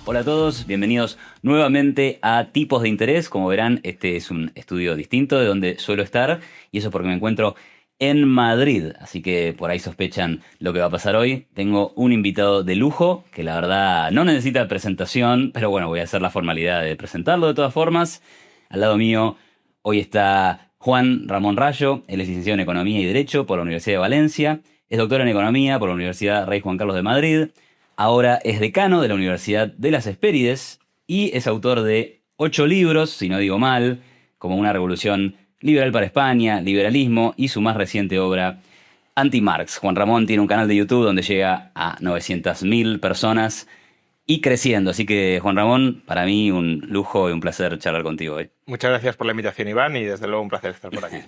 Hola a todos, bienvenidos nuevamente a Tipos de Interés. Como verán, este es un estudio distinto de donde suelo estar y eso es porque me encuentro en Madrid. Así que por ahí sospechan lo que va a pasar hoy. Tengo un invitado de lujo que la verdad no necesita presentación, pero bueno, voy a hacer la formalidad de presentarlo de todas formas. Al lado mío hoy está Juan Ramón Rayo. Él es licenciado en Economía y Derecho por la Universidad de Valencia. Es doctor en Economía por la Universidad Rey Juan Carlos de Madrid. Ahora es decano de la Universidad de las Hespérides y es autor de 8 libros, si no digo mal, como Una revolución liberal para España, Liberalismo y su más reciente obra, Anti-Marx. Juan Ramón tiene un canal de YouTube donde llega a 900.000 personas y creciendo. Así que, Juan Ramón, para mí un lujo y un placer charlar contigo hoy. Muchas gracias por la invitación, Iván, y desde luego un placer estar por aquí.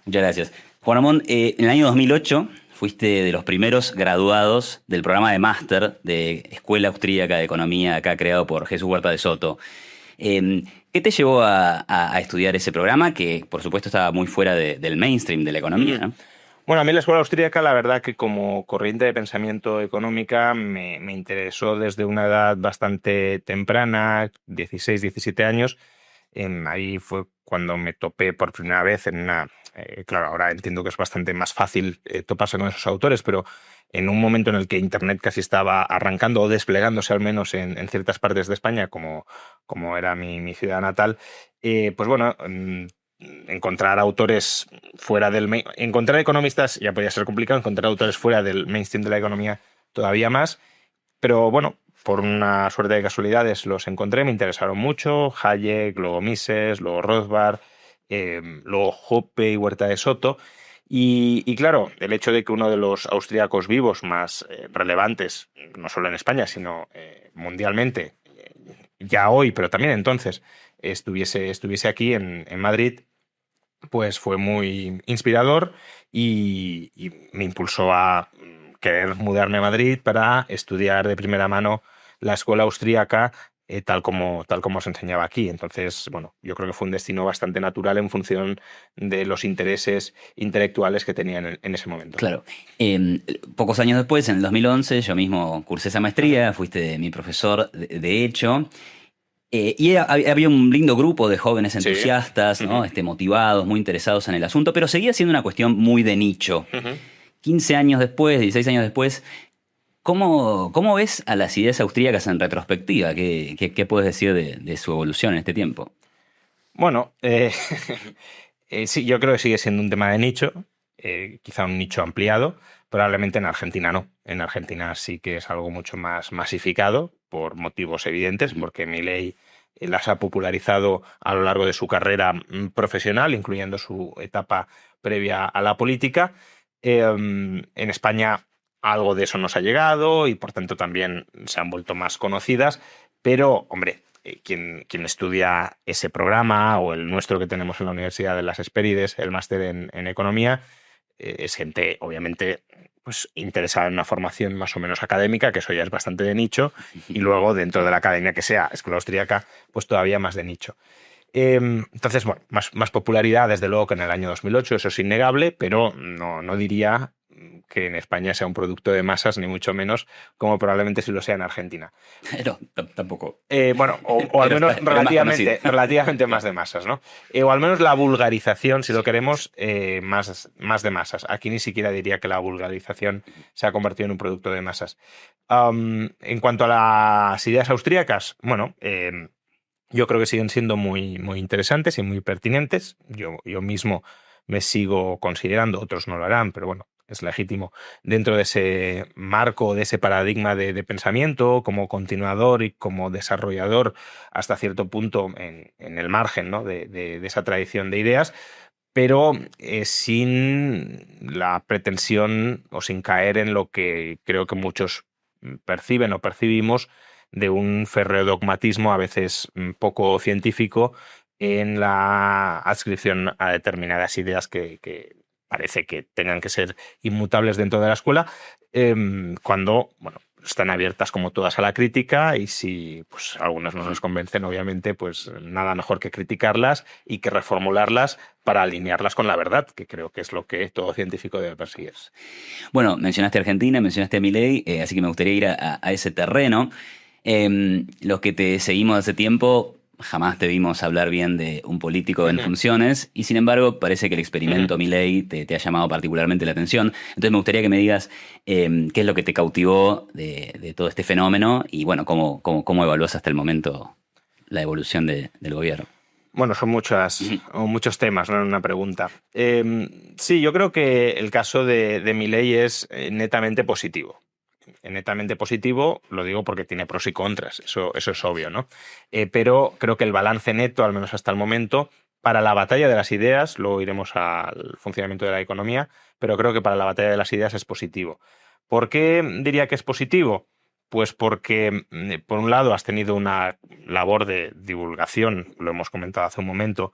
Muchas gracias. Juan Ramón, en el año 2008 fuiste de los primeros graduados del programa de máster de Escuela Austríaca de Economía, acá creado por Jesús Huerta de Soto. ¿Qué te llevó a estudiar ese programa, que por supuesto estaba muy fuera del mainstream de la economía, ¿no? Bueno, a mí la escuela austríaca, la verdad que como corriente de pensamiento económica me interesó desde una edad bastante temprana, 16, 17 años. Ahí fue cuando me topé por primera vez en una... claro, ahora entiendo que es bastante más fácil toparse con esos autores, pero en un momento en el que Internet casi estaba arrancando o desplegándose al menos en ciertas partes de España, como era mi ciudad natal, pues bueno, encontrar autores fuera encontrar economistas ya podía ser complicado, encontrar autores fuera del mainstream de la economía todavía más, pero bueno, por una suerte de casualidades los encontré, me interesaron mucho: Hayek, luego Mises, luego Rothbard, luego Hoppe y Huerta de Soto. Y claro, el hecho de que uno de los austríacos vivos más relevantes, no solo en España, sino mundialmente, ya hoy, pero también entonces, estuviese aquí en Madrid, pues fue muy inspirador y me impulsó a querer mudarme a Madrid para estudiar de primera mano la escuela austríaca, tal como se enseñaba aquí. Entonces, bueno, yo creo que fue un destino bastante natural en función de los intereses intelectuales que tenía en ese momento. Claro. Pocos años después, en el 2011, yo mismo cursé esa maestría, fuiste mi profesor de hecho. Había un lindo grupo de jóvenes Sí. entusiastas, ¿no? Motivados, muy interesados en el asunto, pero seguía siendo una cuestión muy de nicho. 15 años después, 16 años después, ¿cómo ves a las ideas austríacas en retrospectiva? ¿Qué puedes decir de su evolución en este tiempo? Bueno, sí, yo creo que sigue siendo un tema de nicho, quizá un nicho ampliado. Probablemente en Argentina no. En Argentina sí que es algo mucho más masificado por motivos evidentes, porque Milei las ha popularizado a lo largo de su carrera profesional, incluyendo su etapa previa a la política. En España algo de eso nos ha llegado y por tanto también se han vuelto más conocidas, pero hombre, quien estudia ese programa o el nuestro que tenemos en la Universidad de las Hespérides, el máster en Economía, es gente obviamente pues interesada en una formación más o menos académica, que eso ya es bastante de nicho, y luego dentro de la academia que sea escuela austríaca, pues todavía más de nicho. Entonces, bueno, más popularidad desde luego que en el año 2008, eso es innegable, pero no diría que en España sea un producto de masas, ni mucho menos, como probablemente sí lo sea en Argentina. Pero tampoco. Bueno, o al Pero menos pero más conocido. relativamente más de masas, ¿no? O al menos la vulgarización, si lo queremos, más de masas. Aquí ni siquiera diría que la vulgarización se ha convertido en un producto de masas. En cuanto a las ideas austríacas, bueno, yo creo que siguen siendo muy, muy interesantes y muy pertinentes. Yo mismo me sigo considerando, otros no lo harán, pero bueno, es legítimo, dentro de ese marco, de ese paradigma de pensamiento, como continuador y como desarrollador hasta cierto punto en el margen, ¿no? de esa tradición de ideas, pero sin la pretensión o sin caer en lo que creo que muchos perciben o percibimos de un férreo dogmatismo, a veces poco científico, en la adscripción a determinadas ideas que parece que tengan que ser inmutables dentro de la escuela, cuando, bueno, están abiertas como todas a la crítica, y si pues algunas no nos convencen, obviamente, pues nada mejor que criticarlas y que reformularlas para alinearlas con la verdad, que creo que es lo que todo científico debe perseguir. Bueno, mencionaste Argentina, mencionaste a Milei, así que me gustaría ir a ese terreno. Los que te seguimos hace tiempo jamás te vimos hablar bien de un político en funciones y sin embargo parece que el experimento Milei te ha llamado particularmente la atención. Entonces me gustaría que me digas qué es lo que te cautivó de todo este fenómeno y bueno, cómo evalúas hasta el momento la evolución del gobierno. Bueno, son muchos temas, ¿no? En una pregunta. Sí, yo creo que el caso de Milei es netamente positivo. Netamente positivo, lo digo porque tiene pros y contras, eso es obvio, ¿no? Pero creo que el balance neto, al menos hasta el momento, para la batalla de las ideas, luego iremos al funcionamiento de la economía, pero creo que para la batalla de las ideas es positivo. ¿Por qué diría que es positivo? Pues porque, por un lado, has tenido una labor de divulgación, lo hemos comentado hace un momento,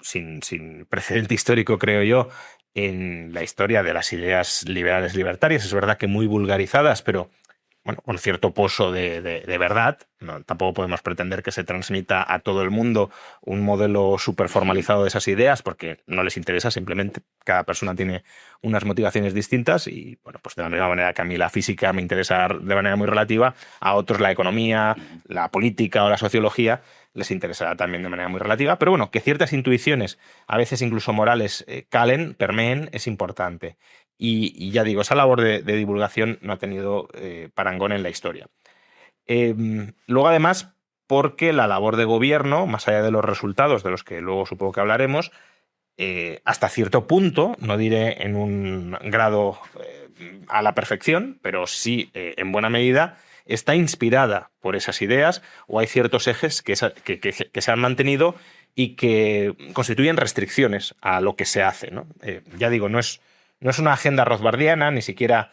sin precedente histórico, creo yo, en la historia de las ideas liberales libertarias. Es verdad que muy vulgarizadas, pero bueno, con cierto pozo de verdad. No, tampoco podemos pretender que se transmita a todo el mundo un modelo súper formalizado de esas ideas, porque no les interesa, simplemente cada persona tiene unas motivaciones distintas y, bueno, pues de la misma manera que a mí la física me interesa de manera muy relativa, a otros la economía, la política o la sociología les interesará también de manera muy relativa. Pero bueno, que ciertas intuiciones, a veces incluso morales, calen, permeen, es importante. Y ya digo, esa labor de divulgación no ha tenido parangón en la historia. Luego, además, porque la labor de gobierno, más allá de los resultados, de los que luego supongo que hablaremos, hasta cierto punto, no diré en un grado a la perfección, pero sí en buena medida, está inspirada por esas ideas o hay ciertos ejes que se han mantenido y que constituyen restricciones a lo que se hace, ¿no? Ya digo, no es una agenda rothbardiana, ni siquiera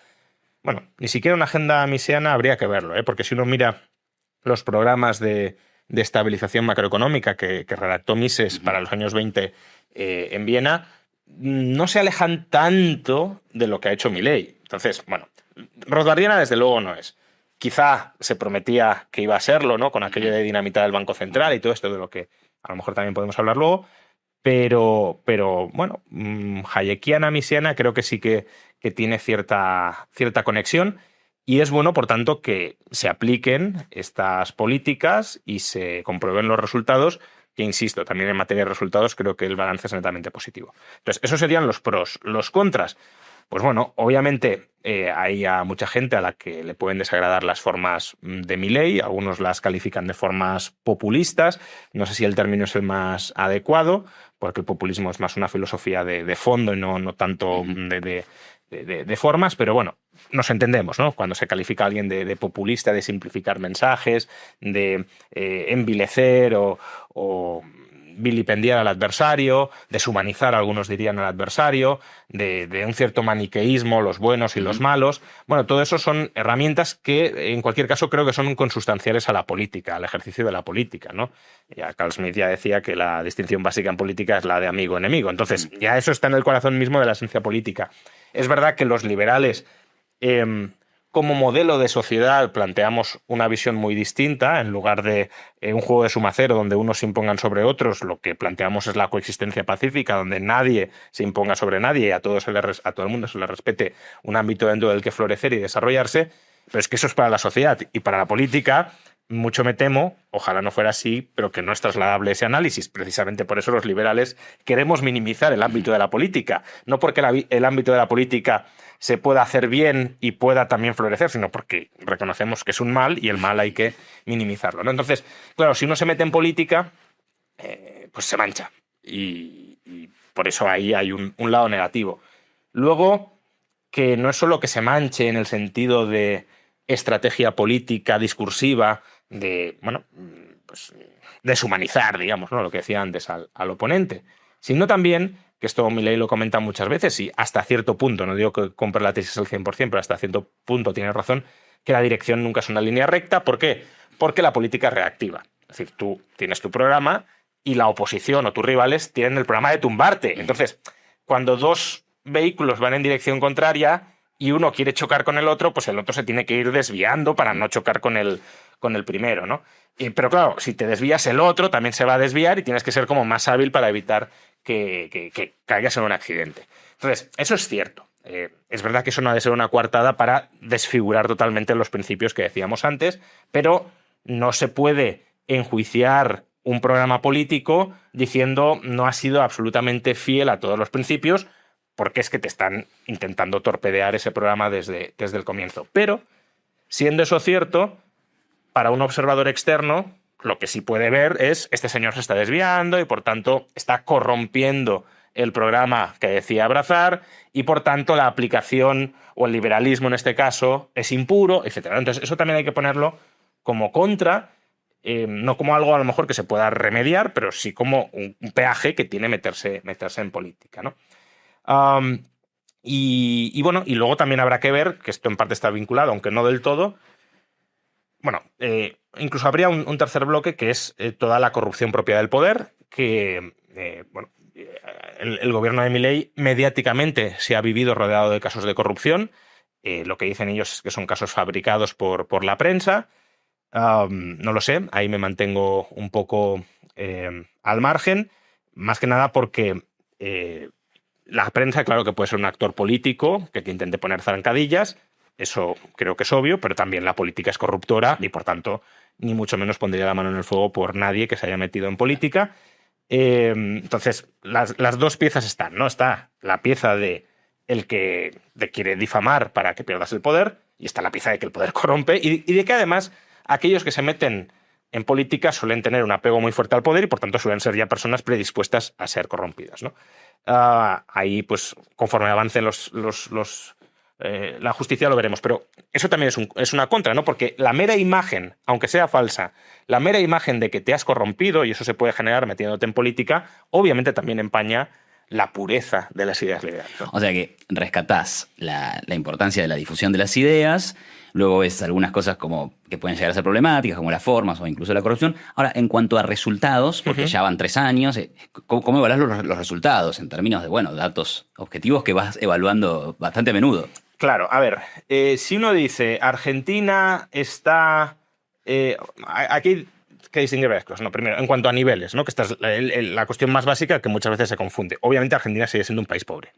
una agenda misesiana, habría que verlo, porque si uno mira los programas de estabilización macroeconómica que redactó Mises para los años 20 en Viena, no se alejan tanto de lo que ha hecho Milei. Entonces, bueno, rothbardiana desde luego no es. Quizá se prometía que iba a serlo, ¿no? Con aquello de dinamitar el Banco Central y todo esto, de lo que a lo mejor también podemos hablar luego. Pero bueno, hayekiana, misesiana, creo que sí que tiene cierta conexión y es bueno, por tanto, que se apliquen estas políticas y se comprueben los resultados, que insisto, también en materia de resultados creo que el balance es netamente positivo. Entonces, esos serían los pros. Los contras, pues bueno, obviamente hay a mucha gente a la que le pueden desagradar las formas de Milei, algunos las califican de formas populistas, no sé si el término es el más adecuado, porque el populismo es más una filosofía de fondo y no tanto de formas, pero bueno, nos entendemos, ¿no? Cuando se califica a alguien de populista, de simplificar mensajes, de envilecer o vilipendiar al adversario, deshumanizar, algunos dirían, al adversario, de un cierto maniqueísmo, los buenos y los malos. Bueno, todo eso son herramientas que, en cualquier caso, creo que son consustanciales a la política, al ejercicio de la política, ¿no? Ya Carl Smith ya decía que la distinción básica en política es la de amigo-enemigo. Entonces, ya eso está en el corazón mismo de la esencia política. Es verdad que los liberales, como modelo de sociedad, planteamos una visión muy distinta. En lugar de un juego de suma cero donde unos se impongan sobre otros, lo que planteamos es la coexistencia pacífica, donde nadie se imponga sobre nadie y a todo el mundo se le respete un ámbito dentro del que florecer y desarrollarse. Pero es que eso es para la sociedad y para la política. Mucho me temo, ojalá no fuera así, pero que no es trasladable ese análisis. Precisamente por eso los liberales queremos minimizar el ámbito de la política. No porque el ámbito de la política se pueda hacer bien y pueda también florecer, sino porque reconocemos que es un mal y el mal hay que minimizarlo, ¿no? Entonces, claro, si uno se mete en política, pues se mancha. Y por eso ahí hay un lado negativo. Luego, que no es solo que se manche en el sentido de estrategia política discursiva, de, bueno, pues deshumanizar, digamos, ¿no? Lo que decía antes al oponente, sino también, que esto Milei lo comenta muchas veces y hasta cierto punto, no digo que compre la tesis al 100%, pero hasta cierto punto tiene razón, que la dirección nunca es una línea recta. ¿Por qué? Porque la política es reactiva. Es decir, tú tienes tu programa y la oposición o tus rivales tienen el programa de tumbarte. Entonces, cuando dos vehículos van en dirección contraria y uno quiere chocar con el otro, pues el otro se tiene que ir desviando para no chocar con el primero, ¿no? Pero claro, si te desvías, el otro también se va a desviar y tienes que ser como más hábil para evitar que caigas en un accidente. Entonces, eso es cierto. Es verdad que eso no ha de ser una coartada para desfigurar totalmente los principios que decíamos antes, pero no se puede enjuiciar un programa político diciendo no ha sido absolutamente fiel a todos los principios, porque es que te están intentando torpedear ese programa desde el comienzo. Pero, siendo eso cierto, para un observador externo, lo que sí puede ver es este señor se está desviando y, por tanto, está corrompiendo el programa que decía abrazar y, por tanto, la aplicación o el liberalismo en este caso es impuro, etc. Entonces, eso también hay que ponerlo como contra, no como algo a lo mejor que se pueda remediar, pero sí como un peaje que tiene meterse en política, ¿no? Bueno, y luego también habrá que ver, que esto en parte está vinculado, aunque no del todo, bueno, incluso habría un tercer bloque que es toda la corrupción propia del poder, que, bueno, el gobierno de Milei mediáticamente se ha vivido rodeado de casos de corrupción. Lo que dicen ellos es que son casos fabricados por la prensa. No lo sé, ahí me mantengo un poco al margen, más que nada porque la prensa, claro que puede ser un actor político que te intente poner zancadillas, eso creo que es obvio, pero también la política es corruptora y, por tanto, ni mucho menos pondría la mano en el fuego por nadie que se haya metido en política. Entonces, las dos piezas están, ¿no? Está la pieza de el que te quiere difamar para que pierdas el poder, y está la pieza de que el poder corrompe, y de que además aquellos que se meten en política suelen tener un apego muy fuerte al poder y, por tanto, suelen ser ya personas predispuestas a ser corrompidas, ¿no? Ahí, pues, conforme avancen la justicia lo veremos, pero eso también es una contra, ¿no? Porque la mera imagen, aunque sea falsa, la mera imagen de que te has corrompido, y eso se puede generar metiéndote en política, obviamente también empaña la pureza de las ideas liberales, ¿no? O sea que rescatás la importancia de la difusión de las ideas, luego ves algunas cosas como que pueden llegar a ser problemáticas, como las formas o incluso la corrupción. Ahora, en cuanto a resultados, porque ya van 3 años, ¿cómo evaluás los resultados en términos de, bueno, datos objetivos que vas evaluando bastante a menudo? Claro, a ver, si uno dice Argentina está... aquí que distinguir varias cosas, ¿no? Primero, en cuanto a niveles, ¿no? Que esta es la cuestión más básica que muchas veces se confunde. Obviamente Argentina sigue siendo un país pobre.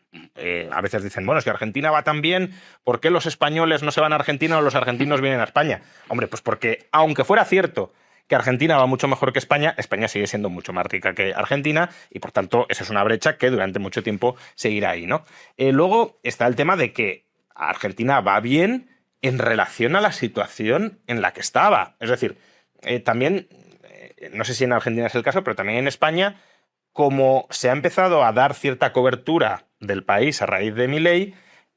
A veces dicen, bueno, es que Argentina va tan bien, ¿por qué los españoles no se van a Argentina o los argentinos vienen a España? Hombre, pues porque aunque fuera cierto que Argentina va mucho mejor que España, España sigue siendo mucho más rica que Argentina y, por tanto, esa es una brecha que durante mucho tiempo seguirá ahí, ¿no? Luego está el tema de que Argentina va bien en relación a la situación en la que estaba. Es decir, también, no sé si en Argentina es el caso, pero también en España, como se ha empezado a dar cierta cobertura del país a raíz de Milei,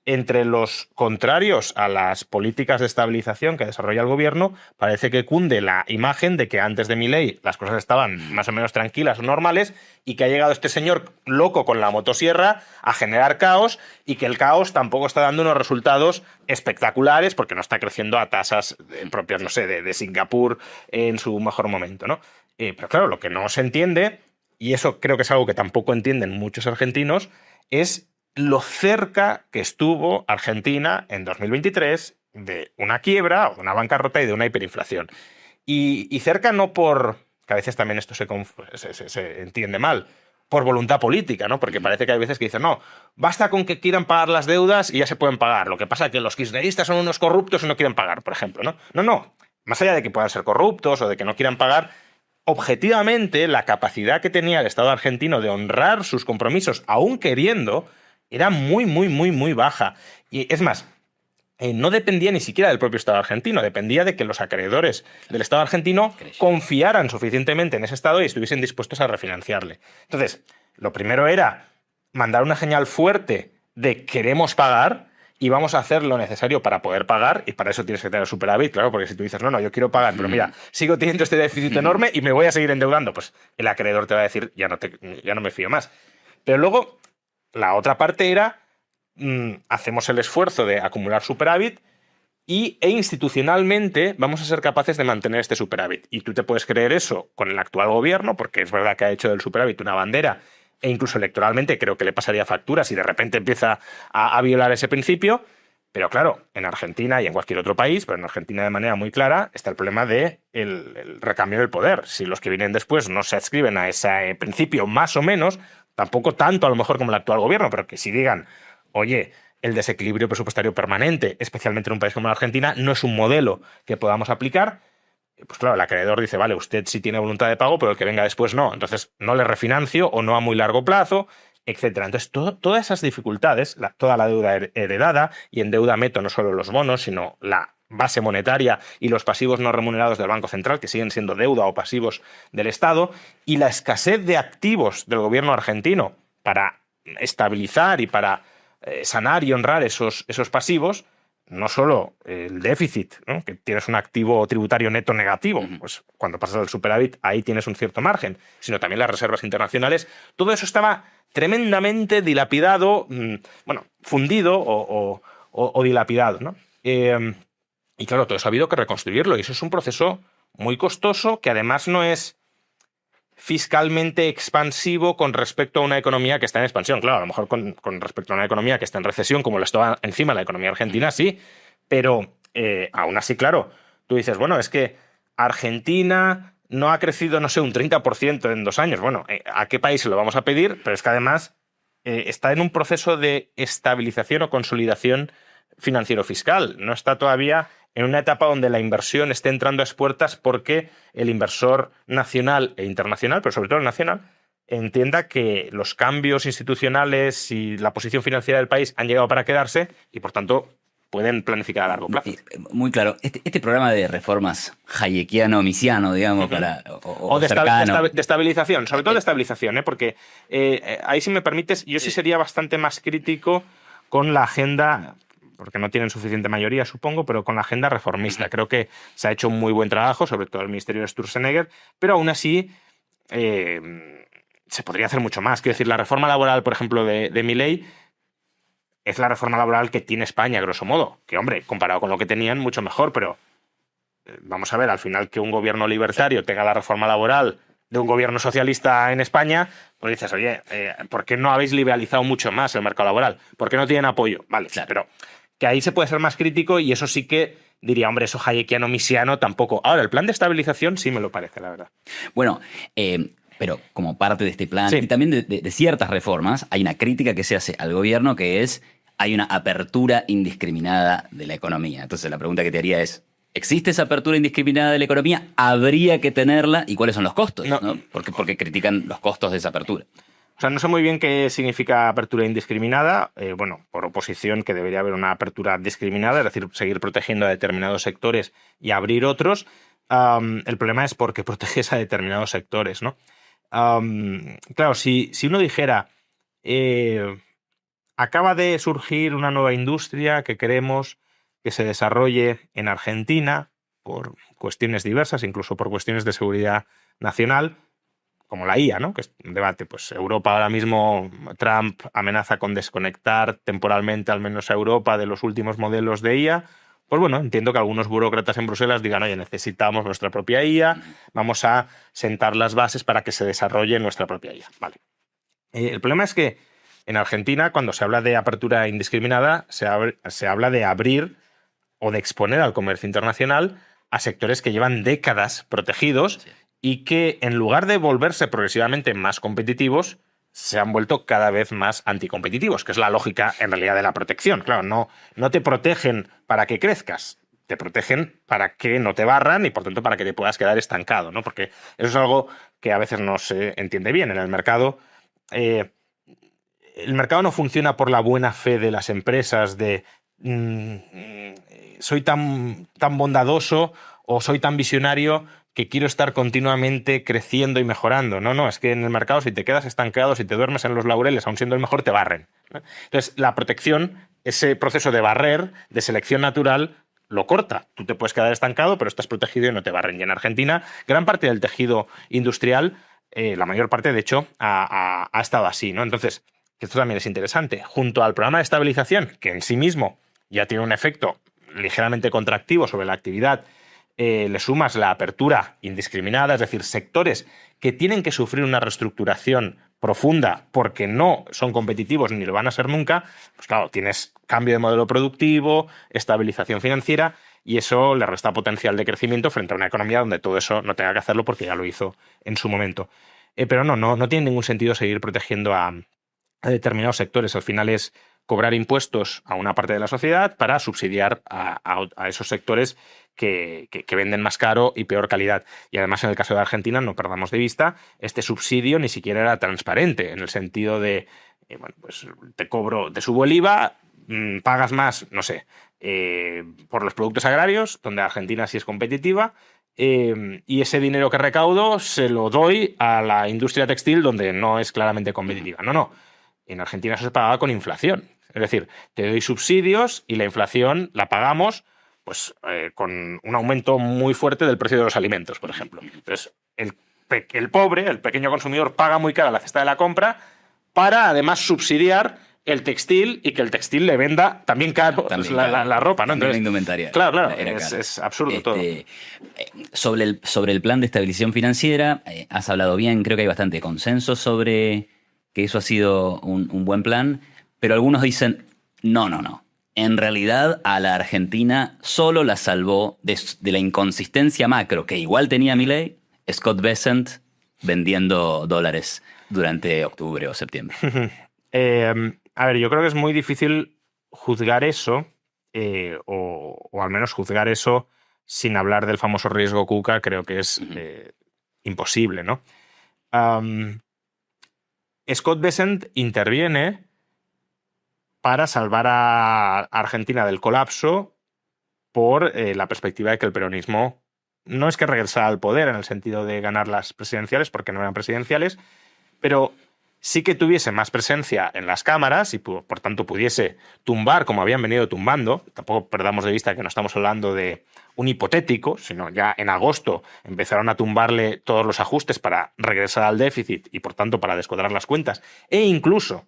entre los contrarios a las políticas de estabilización que desarrolla el gobierno, parece que cunde la imagen de que antes de Milei las cosas estaban más o menos tranquilas o normales y que ha llegado este señor loco con la motosierra a generar caos y que el caos tampoco está dando unos resultados espectaculares porque no está creciendo a tasas propias, no sé, de Singapur en su mejor momento, ¿no? Pero claro, lo que no se entiende, y eso creo que es algo que tampoco entienden muchos argentinos, es lo cerca que estuvo Argentina en 2023 de una quiebra o de una bancarrota y de una hiperinflación. Y cerca no por, que a veces también esto se entiende mal, por voluntad política, ¿no? Porque parece que hay veces que dicen, no, basta con que quieran pagar las deudas y ya se pueden pagar. Lo que pasa es que los kirchneristas son unos corruptos y no quieren pagar, por ejemplo, ¿no? No. Más allá de que puedan ser corruptos o de que no quieran pagar, objetivamente la capacidad que tenía el Estado argentino de honrar sus compromisos, aún queriendo, era muy baja. Y es más, no dependía ni siquiera del propio Estado argentino, dependía de que los acreedores del Estado argentino confiaran suficientemente en ese Estado y estuviesen dispuestos a refinanciarle. Entonces, lo primero era mandar una señal fuerte de queremos pagar y vamos a hacer lo necesario para poder pagar, y para eso tienes que tener superávit, claro, porque si tú dices, no, yo quiero pagar, pero mira, sigo teniendo este déficit enorme y me voy a seguir endeudando, pues el acreedor te va a decir, ya no me fío más. Pero luego, la otra parte era, hacemos el esfuerzo de acumular superávit e institucionalmente vamos a ser capaces de mantener este superávit. Y tú te puedes creer eso con el actual gobierno, porque es verdad que ha hecho del superávit una bandera, e incluso electoralmente creo que le pasaría factura si de repente empieza a violar ese principio. Pero claro, en Argentina y en cualquier otro país, pero en Argentina de manera muy clara, está el problema del el recambio del poder. Si los que vienen después no se adscriben a ese principio más o menos, tampoco tanto a lo mejor como el actual gobierno, pero que si digan, oye, el desequilibrio presupuestario permanente, especialmente en un país como la Argentina, no es un modelo que podamos aplicar. Pues claro, el acreedor dice, vale, usted sí tiene voluntad de pago, pero el que venga después no. Entonces no le refinancio o no a muy largo plazo, etcétera. Entonces todas esas dificultades, toda la deuda heredada, y en deuda meto no solo los bonos, sino la base monetaria y los pasivos no remunerados del Banco Central, que siguen siendo deuda o pasivos del Estado, y la escasez de activos del gobierno argentino para estabilizar y para sanar y honrar esos pasivos. No solo el déficit, ¿no? Que tienes un activo tributario neto negativo, pues cuando pasas al superávit ahí tienes un cierto margen, sino también las reservas internacionales. Todo eso estaba tremendamente dilapidado, fundido o dilapidado, ¿no? Y claro, todo eso ha habido que reconstruirlo, y eso es un proceso muy costoso que además no es fiscalmente expansivo con respecto a una economía que está en expansión. Claro, a lo mejor con respecto a una economía que está en recesión, como lo estaba encima la economía argentina, sí, pero aún así, claro, tú dices, bueno, es que Argentina no ha crecido, no sé, un 30% en 2 años. Bueno, ¿a qué país se lo vamos a pedir? Pero es que además está en un proceso de estabilización o consolidación financiero-fiscal. No está todavía en una etapa donde la inversión esté entrando a expuertas porque el inversor nacional e internacional, pero sobre todo el nacional, entienda que los cambios institucionales y la posición financiera del país han llegado para quedarse y, por tanto, pueden planificar a largo plazo. Muy claro. Este programa de reformas hayekiano-misiano, digamos, o de estabilización, sobre todo de estabilización, porque ahí, si me permites, yo sí sería bastante más crítico con la agenda, porque no tienen suficiente mayoría, supongo, pero con la agenda reformista. Creo que se ha hecho un muy buen trabajo, sobre todo el ministerio de Sturzenegger, pero aún así se podría hacer mucho más. Quiero decir, la reforma laboral, por ejemplo, de Milei, es la reforma laboral que tiene España, grosso modo. Que, hombre, comparado con lo que tenían, mucho mejor, pero vamos a ver, al final que un gobierno libertario tenga la reforma laboral de un gobierno socialista en España, pues dices, oye, ¿por qué no habéis liberalizado mucho más el mercado laboral? ¿Por qué no tienen apoyo? Vale, claro, pero que ahí se puede ser más crítico, y eso sí que diría, hombre, eso hayekiano-misiano tampoco. Ahora, el plan de estabilización sí me lo parece, la verdad. Bueno, pero como parte de este plan, sí, y también de ciertas reformas, hay una crítica que se hace al gobierno, que es, hay una apertura indiscriminada de la economía. Entonces la pregunta que te haría es, ¿existe esa apertura indiscriminada de la economía? ¿Habría que tenerla? ¿Y cuáles son los costos? No. ¿No? Porque critican los costos de esa apertura. O sea, no sé muy bien qué significa apertura indiscriminada. Por oposición, que debería haber una apertura discriminada, es decir, seguir protegiendo a determinados sectores y abrir otros. El problema es por qué proteges a determinados sectores, ¿no? Claro, si uno dijera, acaba de surgir una nueva industria que queremos que se desarrolle en Argentina por cuestiones diversas, incluso por cuestiones de seguridad nacional, como la IA, ¿no? Que es un debate. Pues Europa ahora mismo, Trump amenaza con desconectar temporalmente al menos a Europa de los últimos modelos de IA. Pues bueno, entiendo que algunos burócratas en Bruselas digan, oye, necesitamos nuestra propia IA, vamos a sentar las bases para que se desarrolle nuestra propia IA. Vale. El problema es que en Argentina, cuando se habla de apertura indiscriminada, se habla de abrir o de exponer al comercio internacional a sectores que llevan décadas protegidos, sí, y que, en lugar de volverse progresivamente más competitivos, se han vuelto cada vez más anticompetitivos, que es la lógica, en realidad, de la protección. Claro, no te protegen para que crezcas, te protegen para que no te barran y, por tanto, para que te puedas quedar estancado, ¿no? Porque eso es algo que a veces no se entiende bien en el mercado. El mercado no funciona por la buena fe de las empresas, de soy tan bondadoso o soy tan visionario que quiero estar continuamente creciendo y mejorando. No, es que en el mercado, si te quedas estancado, si te duermes en los laureles, aun siendo el mejor, te barren, ¿no? Entonces, la protección, ese proceso de barrer, de selección natural, lo corta. Tú te puedes quedar estancado, pero estás protegido y no te barren. Y en Argentina, gran parte del tejido industrial, la mayor parte, de hecho, ha estado así, ¿no? Entonces, esto también es interesante. Junto al programa de estabilización, que en sí mismo ya tiene un efecto ligeramente contractivo sobre la actividad, le sumas la apertura indiscriminada, es decir, sectores que tienen que sufrir una reestructuración profunda porque no son competitivos ni lo van a ser nunca, pues claro, tienes cambio de modelo productivo, estabilización financiera, y eso le resta potencial de crecimiento frente a una economía donde todo eso no tenga que hacerlo porque ya lo hizo en su momento. Pero no tiene ningún sentido seguir protegiendo a determinados sectores. Al final es cobrar impuestos a una parte de la sociedad para subsidiar a esos sectores que venden más caro y peor calidad. Y además, en el caso de Argentina, no perdamos de vista, este subsidio ni siquiera era transparente, en el sentido de, bueno, pues te subo el IVA, pagas más, no sé, por los productos agrarios, donde Argentina sí es competitiva, y ese dinero que recaudo se lo doy a la industria textil, donde no es claramente competitiva. No. En Argentina eso se pagaba con inflación. Es decir, te doy subsidios y la inflación la pagamos pues con un aumento muy fuerte del precio de los alimentos, por ejemplo. Entonces, el pobre, el pequeño consumidor, paga muy cara la cesta de la compra para además subsidiar el textil y que el textil le venda también caro la ropa, ¿no? Entonces, la indumentaria. Claro, es absurdo todo. Sobre el plan de estabilización financiera, has hablado bien, creo que hay bastante consenso sobre que eso ha sido un buen plan, pero algunos dicen, no. En realidad, a la Argentina solo la salvó de la inconsistencia macro, que igual tenía Milei, Scott Bessent vendiendo dólares durante octubre o septiembre. A ver, yo creo que es muy difícil juzgar eso, o al menos juzgar eso sin hablar del famoso riesgo Kuka, creo que es imposible, ¿no? Scott Bessent interviene para salvar a Argentina del colapso por la perspectiva de que el peronismo no es que regresara al poder en el sentido de ganar las presidenciales, porque no eran presidenciales, pero sí que tuviese más presencia en las cámaras y por tanto pudiese tumbar como habían venido tumbando. Tampoco perdamos de vista que no estamos hablando de un hipotético, sino ya en agosto empezaron a tumbarle todos los ajustes para regresar al déficit y por tanto para descuadrar las cuentas, e incluso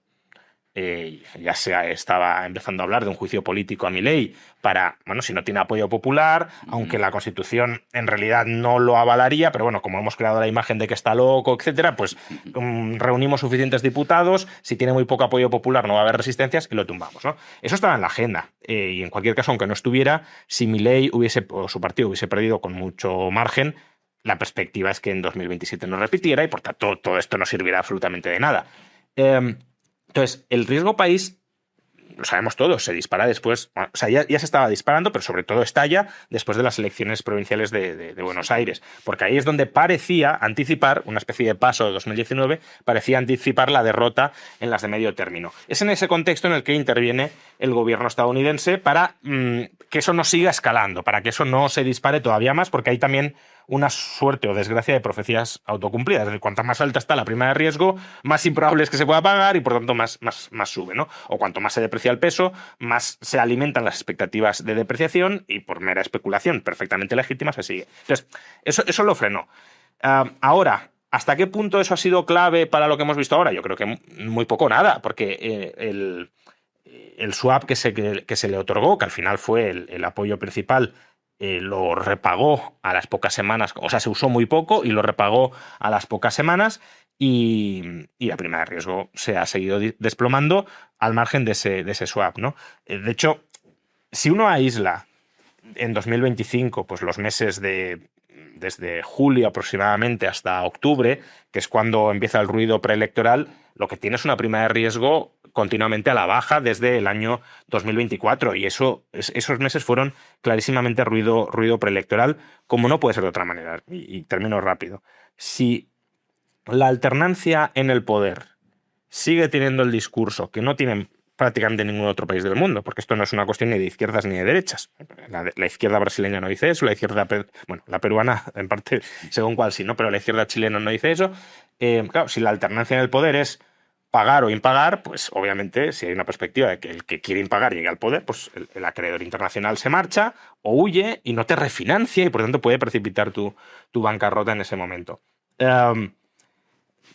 ya se estaba empezando a hablar de un juicio político a Milei para, bueno, si no tiene apoyo popular, aunque la Constitución en realidad no lo avalaría, pero bueno, como hemos creado la imagen de que está loco, etcétera, pues reunimos suficientes diputados, si tiene muy poco apoyo popular no va a haber resistencias y lo tumbamos, ¿no? Eso estaba en la agenda, y en cualquier caso, aunque no estuviera, si Milei o su partido hubiese perdido con mucho margen, la perspectiva es que en 2027 no repitiera y por tanto todo esto no servirá absolutamente de nada. Entonces, el riesgo país, lo sabemos todos, se dispara después, o sea, ya se estaba disparando, pero sobre todo estalla después de las elecciones provinciales de Buenos Aires, porque ahí es donde parecía anticipar, una especie de paso de 2019, parecía anticipar la derrota en las de medio término. Es en ese contexto en el que interviene el gobierno estadounidense para que eso no siga escalando, para que eso no se dispare todavía más, porque hay también una suerte o desgracia de profecías autocumplidas. Es decir, cuanto más alta está la prima de riesgo, más improbable es que se pueda pagar y por tanto más sube, ¿no? O cuanto más se deprecia el peso, más se alimentan las expectativas de depreciación y por mera especulación perfectamente legítima se sigue. Entonces, eso lo frenó. Ahora, ¿hasta qué punto eso ha sido clave para lo que hemos visto ahora? Yo creo que muy poco nada, porque el swap que se le otorgó, que al final fue el apoyo principal, lo repagó a las pocas semanas, o sea, se usó muy poco y lo repagó a las pocas semanas y la prima de riesgo se ha seguido desplomando al margen de ese swap, ¿no? De hecho, si uno aísla en 2025 pues los meses desde julio aproximadamente hasta octubre, que es cuando empieza el ruido preelectoral, lo que tiene es una prima de riesgo continuamente a la baja desde el año 2024 y esos meses fueron clarísimamente ruido preelectoral, como no puede ser de otra manera. Y termino rápido. Si la alternancia en el poder sigue teniendo el discurso que no tienen prácticamente ningún otro país del mundo, porque esto no es una cuestión ni de izquierdas ni de derechas. La izquierda brasileña no dice eso, la peruana en parte según cuál sí, ¿no? Pero la izquierda chilena no dice eso. Claro, si la alternancia en el poder es pagar o impagar, pues obviamente si hay una perspectiva de que el que quiere impagar llegue al poder, pues el acreedor internacional se marcha o huye y no te refinancia y por tanto puede precipitar tu bancarrota en ese momento.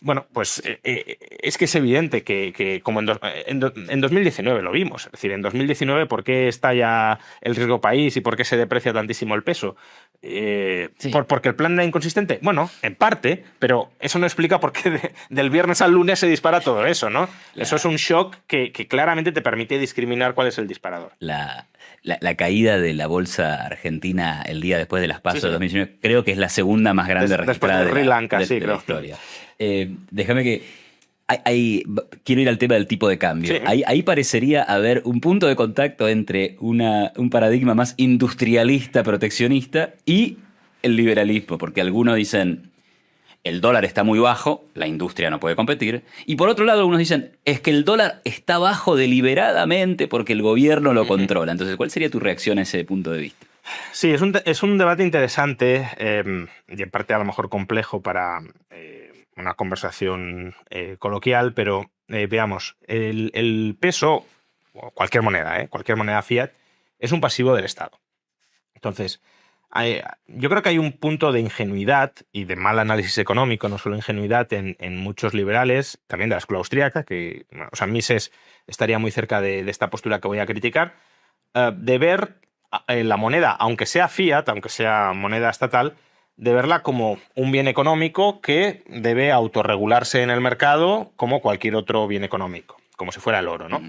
Bueno, pues es que es evidente que como en 2019 lo vimos. Es decir, en 2019, ¿por qué estalla el riesgo país y por qué se deprecia tantísimo el peso? Sí. ¿Porque el plan era inconsistente? Bueno, en parte, pero eso no explica por qué del viernes al lunes se dispara todo eso, ¿no? Claro. Eso es un shock que claramente te permite discriminar cuál es el disparador. La caída de la bolsa argentina el día después de las PASO de 2019 creo que es la segunda más grande registrada de Sri Lanka, de la historia. Déjame que quiero ir al tema del tipo de cambio. Sí. Ahí parecería haber un punto de contacto entre un paradigma más industrialista, proteccionista y el liberalismo, porque algunos dicen el dólar está muy bajo, la industria no puede competir, y por otro lado algunos dicen es que el dólar está bajo deliberadamente porque el gobierno lo controla. Entonces, ¿cuál sería tu reacción a ese punto de vista? Sí, es un debate interesante y en parte a lo mejor complejo para una conversación coloquial, pero veamos, el peso, o cualquier moneda fiat, es un pasivo del Estado. Entonces, yo creo que hay un punto de ingenuidad y de mal análisis económico, no solo ingenuidad, en muchos liberales, también de la escuela austríaca, que, o sea, Mises estaría muy cerca de esta postura que voy a criticar, de ver la moneda, aunque sea fiat, aunque sea moneda estatal, de verla como un bien económico que debe autorregularse en el mercado como cualquier otro bien económico, como si fuera el oro, ¿no?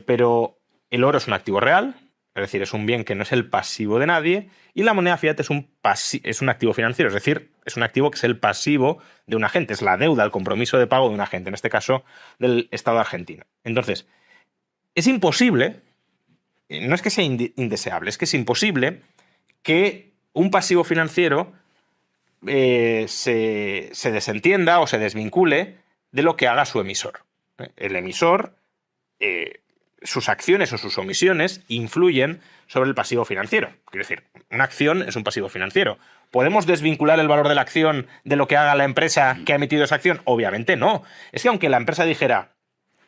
Pero el oro es un activo real, es decir, es un bien que no es el pasivo de nadie, y la moneda fiat es un activo financiero, es decir, es un activo que es el pasivo de un agente, es la deuda, el compromiso de pago de un agente, en este caso del Estado argentino. Entonces, es imposible, no es que sea indeseable, es que es imposible que un pasivo financiero se desentienda o se desvincule de lo que haga su emisor. El emisor, sus acciones o sus omisiones influyen sobre el pasivo financiero. Quiero decir, una acción es un pasivo financiero. ¿Podemos desvincular el valor de la acción de lo que haga la empresa que ha emitido esa acción? Obviamente no. Es que aunque la empresa dijera,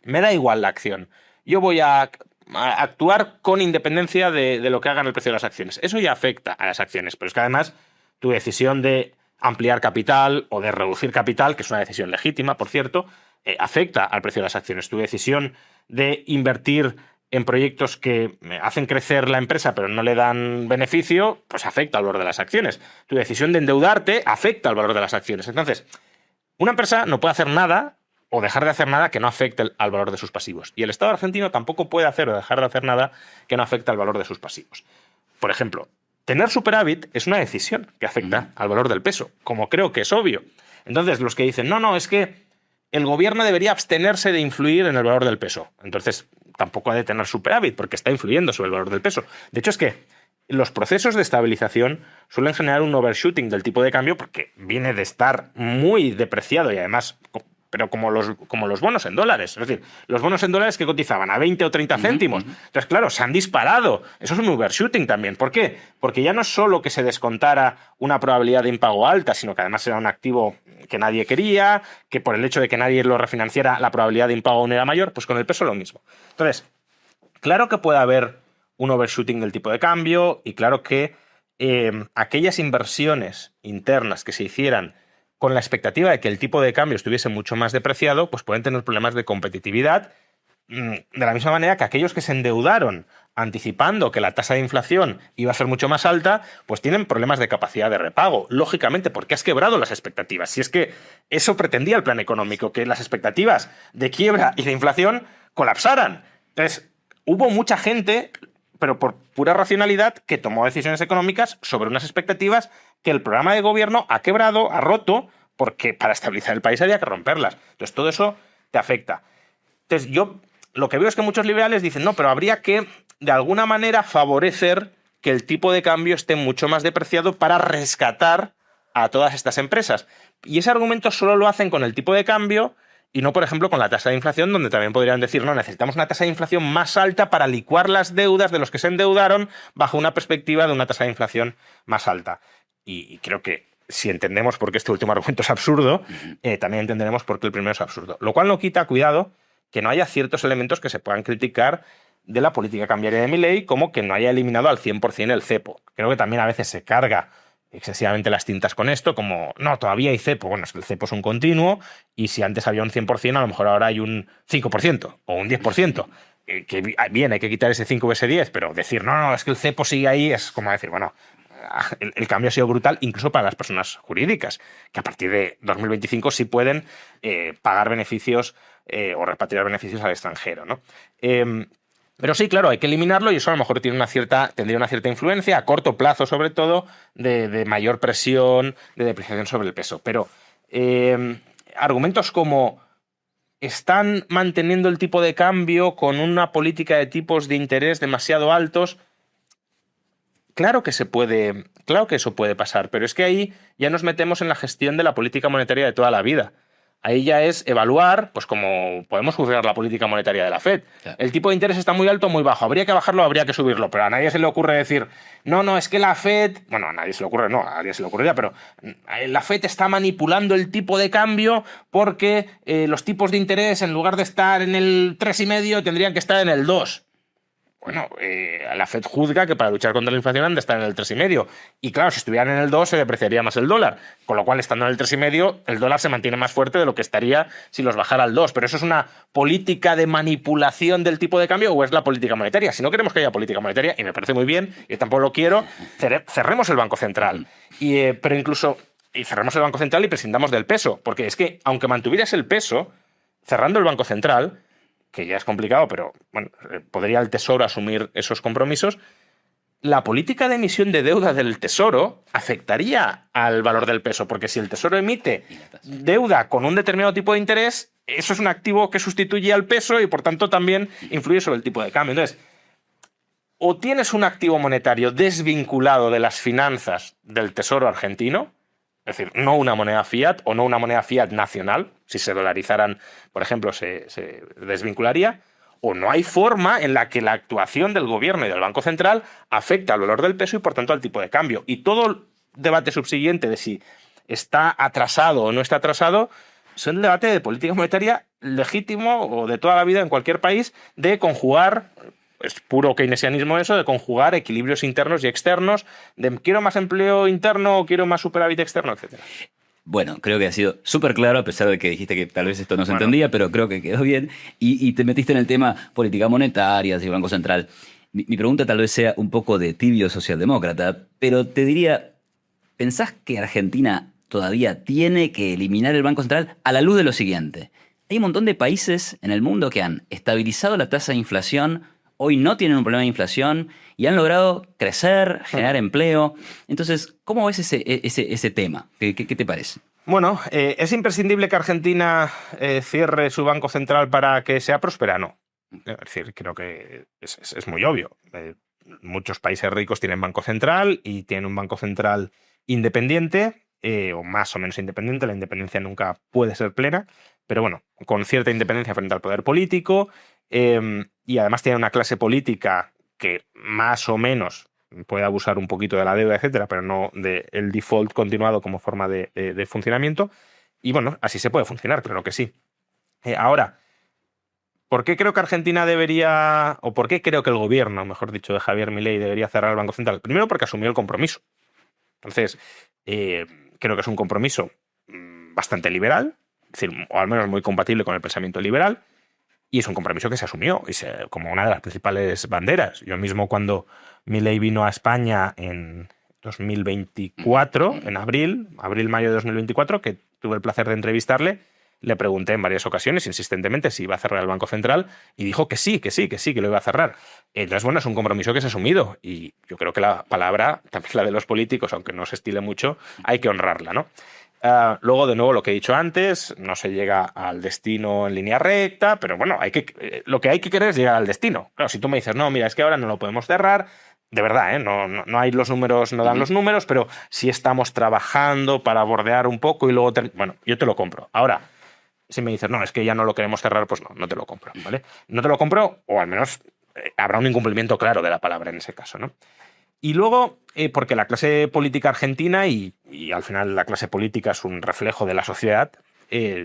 me da igual la acción, yo voy a actuar con independencia de lo que hagan el precio de las acciones. Eso ya afecta a las acciones, pero es que además tu decisión de ampliar capital o de reducir capital, que es una decisión legítima, por cierto, afecta al precio de las acciones. Tu decisión de invertir en proyectos que hacen crecer la empresa pero no le dan beneficio, pues afecta al valor de las acciones. Tu decisión de endeudarte afecta al valor de las acciones. Entonces, una empresa no puede hacer nada o dejar de hacer nada que no afecte al valor de sus pasivos. Y el Estado argentino tampoco puede hacer o dejar de hacer nada que no afecte al valor de sus pasivos. Por ejemplo, tener superávit es una decisión que afecta al valor del peso, como creo que es obvio. Entonces, los que dicen, no, es que el gobierno debería abstenerse de influir en el valor del peso. Entonces, tampoco ha de tener superávit, porque está influyendo sobre el valor del peso. De hecho, es que los procesos de estabilización suelen generar un overshooting del tipo de cambio porque viene de estar muy depreciado y además, pero como los bonos en dólares. Es decir, los bonos en dólares que cotizaban a 20 o 30 céntimos. Entonces, claro, se han disparado. Eso es un overshooting también. ¿Por qué? Porque ya no es solo que se descontara una probabilidad de impago alta, sino que además era un activo que nadie quería, que por el hecho de que nadie lo refinanciara, la probabilidad de impago aún era mayor, pues con el peso lo mismo. Entonces, claro que puede haber un overshooting del tipo de cambio y claro que aquellas inversiones internas que se hicieran con la expectativa de que el tipo de cambio estuviese mucho más depreciado, pues pueden tener problemas de competitividad, de la misma manera que aquellos que se endeudaron anticipando que la tasa de inflación iba a ser mucho más alta, pues tienen problemas de capacidad de repago, lógicamente, porque has quebrado las expectativas. Si es que eso pretendía el plan económico, que las expectativas de quiebra y de inflación colapsaran. Entonces, hubo mucha gente, pero por pura racionalidad, que tomó decisiones económicas sobre unas expectativas que el programa de gobierno ha quebrado, ha roto, porque para estabilizar el país había que romperlas. Entonces, todo eso te afecta. Entonces, yo lo que veo es que muchos liberales dicen, no, pero habría que, de alguna manera, favorecer que el tipo de cambio esté mucho más depreciado para rescatar a todas estas empresas. Y ese argumento solo lo hacen con el tipo de cambio y no, por ejemplo, con la tasa de inflación, donde también podrían decir, no, necesitamos una tasa de inflación más alta para licuar las deudas de los que se endeudaron bajo una perspectiva de una tasa de inflación más alta. Y creo que si entendemos por qué este último argumento es absurdo, también entenderemos por qué el primero es absurdo. Lo cual no quita, cuidado, que no haya ciertos elementos que se puedan criticar de la política cambiaria de Milei, como que no haya eliminado al 100% el cepo. Creo que también a veces se carga excesivamente las tintas con esto, como, no, todavía hay cepo. Bueno, es que el cepo es un continuo y si antes había un 100%, a lo mejor ahora hay un 5% o un 10%. Que bien, hay que quitar ese 5 o ese 10, pero decir, no, es que el cepo sigue ahí, es como decir, bueno, el cambio ha sido brutal incluso para las personas jurídicas, que a partir de 2025 sí pueden pagar beneficios o repatriar beneficios al extranjero, ¿no? Pero sí, claro, hay que eliminarlo y eso a lo mejor tendría una cierta influencia, a corto plazo sobre todo, de mayor presión, de depreciación sobre el peso. Pero argumentos como están manteniendo el tipo de cambio con una política de tipos de interés demasiado altos. Claro que claro que eso puede pasar, pero es que ahí ya nos metemos en la gestión de la política monetaria de toda la vida. Ahí ya es evaluar, pues como podemos juzgar la política monetaria de la Fed. Claro. El tipo de interés está muy alto o muy bajo. Habría que bajarlo, habría que subirlo, pero a nadie se le ocurre decir, no, es que la Fed, bueno, a nadie se le ocurre, no, a nadie se le ocurriría, pero la Fed está manipulando el tipo de cambio porque los tipos de interés, en lugar de estar en el 3,5, tendrían que estar en el 2. Bueno, la Fed juzga que para luchar contra la inflación han de estar en el 3,5. Y claro, si estuvieran en el 2 se depreciaría más el dólar. Con lo cual, estando en el 3,5, el dólar se mantiene más fuerte de lo que estaría si los bajara al 2. Pero ¿eso es una política de manipulación del tipo de cambio o es la política monetaria? Si no queremos que haya política monetaria, y me parece muy bien, y tampoco lo quiero, cerremos el Banco Central. Pero incluso cerremos el Banco Central y prescindamos del peso. Porque es que, aunque mantuvieras el peso, cerrando el Banco Central, que ya es complicado, pero bueno, podría el Tesoro asumir esos compromisos, la política de emisión de deuda del Tesoro afectaría al valor del peso, porque si el Tesoro emite deuda con un determinado tipo de interés, eso es un activo que sustituye al peso y por tanto también influye sobre el tipo de cambio. Entonces, o tienes un activo monetario desvinculado de las finanzas del Tesoro argentino, es decir, no una moneda fiat o no una moneda fiat nacional, si se dolarizaran, por ejemplo, se desvincularía, o no hay forma en la que la actuación del gobierno y del Banco Central afecte al valor del peso y, por tanto, al tipo de cambio. Y todo el debate subsiguiente de si está atrasado o no está atrasado es un debate de política monetaria legítimo o de toda la vida en cualquier país de conjugar. Es puro keynesianismo eso, de conjugar equilibrios internos y externos, de quiero más empleo interno o quiero más superávit externo, etc. Bueno, creo que ha sido súper claro, a pesar de que dijiste que tal vez esto no se entendía, pero creo que quedó bien. Y te metiste en el tema política monetaria y Banco Central. Mi pregunta tal vez sea un poco de tibio socialdemócrata, pero te diría, ¿pensás que Argentina todavía tiene que eliminar el Banco Central a la luz de lo siguiente? Hay un montón de países en el mundo que han estabilizado la tasa de inflación, hoy no tienen un problema de inflación y han logrado crecer, generar empleo. Entonces, ¿cómo ves ese tema? ¿Qué te parece? Bueno, ¿es imprescindible que Argentina cierre su Banco Central para que sea próspera? No. Es decir, creo que es muy obvio. Muchos países ricos tienen Banco Central y tienen un Banco Central independiente, o más o menos independiente. La independencia nunca puede ser plena, pero bueno, con cierta independencia frente al poder político. Y además tiene una clase política que más o menos puede abusar un poquito de la deuda, etcétera, pero no del default continuado como forma de funcionamiento. Y bueno, así se puede funcionar, claro que sí. Ahora, ¿por qué creo que Argentina debería, o por qué creo que el gobierno, mejor dicho, de Javier Milei debería cerrar el Banco Central? Primero, porque asumió el compromiso. Entonces, creo que es un compromiso bastante liberal, es decir, o al menos muy compatible con el pensamiento liberal. Y es un compromiso que se asumió como una de las principales banderas. Yo mismo, cuando Milei vino a España en 2024, en abril-mayo de 2024, que tuve el placer de entrevistarle, le pregunté en varias ocasiones, insistentemente, si iba a cerrar el Banco Central y dijo que sí, que lo iba a cerrar. Entonces, bueno, es un compromiso que se ha asumido y yo creo que la palabra, también la de los políticos, aunque no se estile mucho, hay que honrarla, ¿no? Luego, de nuevo, lo que he dicho antes, no se llega al destino en línea recta, pero bueno, lo que hay que querer es llegar al destino. Claro, si tú me dices, no, mira, es que ahora no lo podemos cerrar, de verdad, no hay los números, no dan los números, pero sí estamos trabajando para bordear un poco y luego... Bueno, yo te lo compro. Ahora, si me dices, no, es que ya no lo queremos cerrar, pues no te lo compro, ¿vale? No te lo compro, o al menos habrá un incumplimiento claro de la palabra en ese caso, ¿no? Y luego, porque la clase política argentina, y al final la clase política es un reflejo de la sociedad,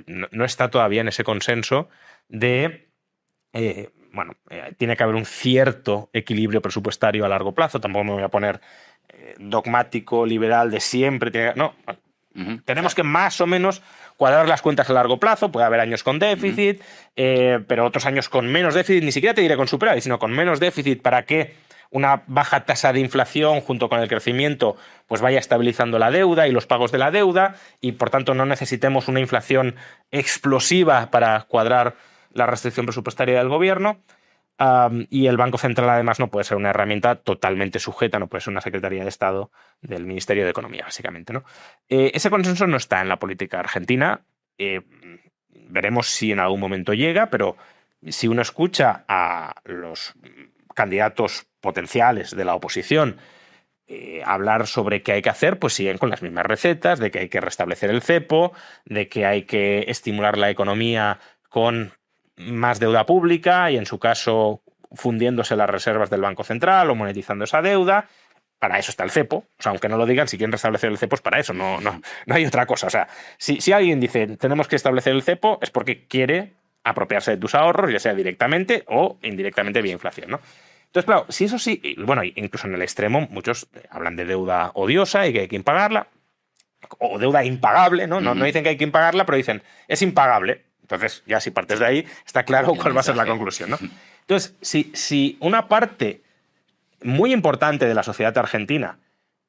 no está todavía en ese consenso de, tiene que haber un cierto equilibrio presupuestario a largo plazo. Tampoco me voy a poner dogmático, liberal de siempre. No, tenemos que más o menos cuadrar las cuentas a largo plazo. Puede haber años con déficit, pero otros años con menos déficit, ni siquiera te diré con superávit, sino con menos déficit, para que una baja tasa de inflación junto con el crecimiento pues vaya estabilizando la deuda y los pagos de la deuda, y por tanto no necesitemos una inflación explosiva para cuadrar la restricción presupuestaria del gobierno. Y el Banco Central, además, no puede ser una herramienta totalmente sujeta, no puede ser una Secretaría de Estado del Ministerio de Economía, básicamente, ¿no? Ese consenso no está en la política argentina. veremos si en algún momento llega, pero si uno escucha a los candidatos potenciales de la oposición hablar sobre qué hay que hacer, pues siguen con las mismas recetas, de que hay que restablecer el cepo, de que hay que estimular la economía con más deuda pública y, en su caso, fundiéndose las reservas del Banco Central o monetizando esa deuda. Para eso está el cepo. O sea, aunque no lo digan, si quieren restablecer el cepo es para eso, no hay otra cosa. O sea, si alguien dice tenemos que establecer el cepo, es porque quiere apropiarse de tus ahorros, ya sea directamente o indirectamente vía inflación, ¿no? Entonces, claro, si eso sí, y bueno, incluso en el extremo, muchos hablan de deuda odiosa y que hay que impagarla, o deuda impagable, ¿no? No dicen que hay que impagarla, pero dicen es impagable. Entonces, ya si partes de ahí, está claro cuál va a ser la conclusión, ¿no? Entonces, si una parte muy importante de la sociedad argentina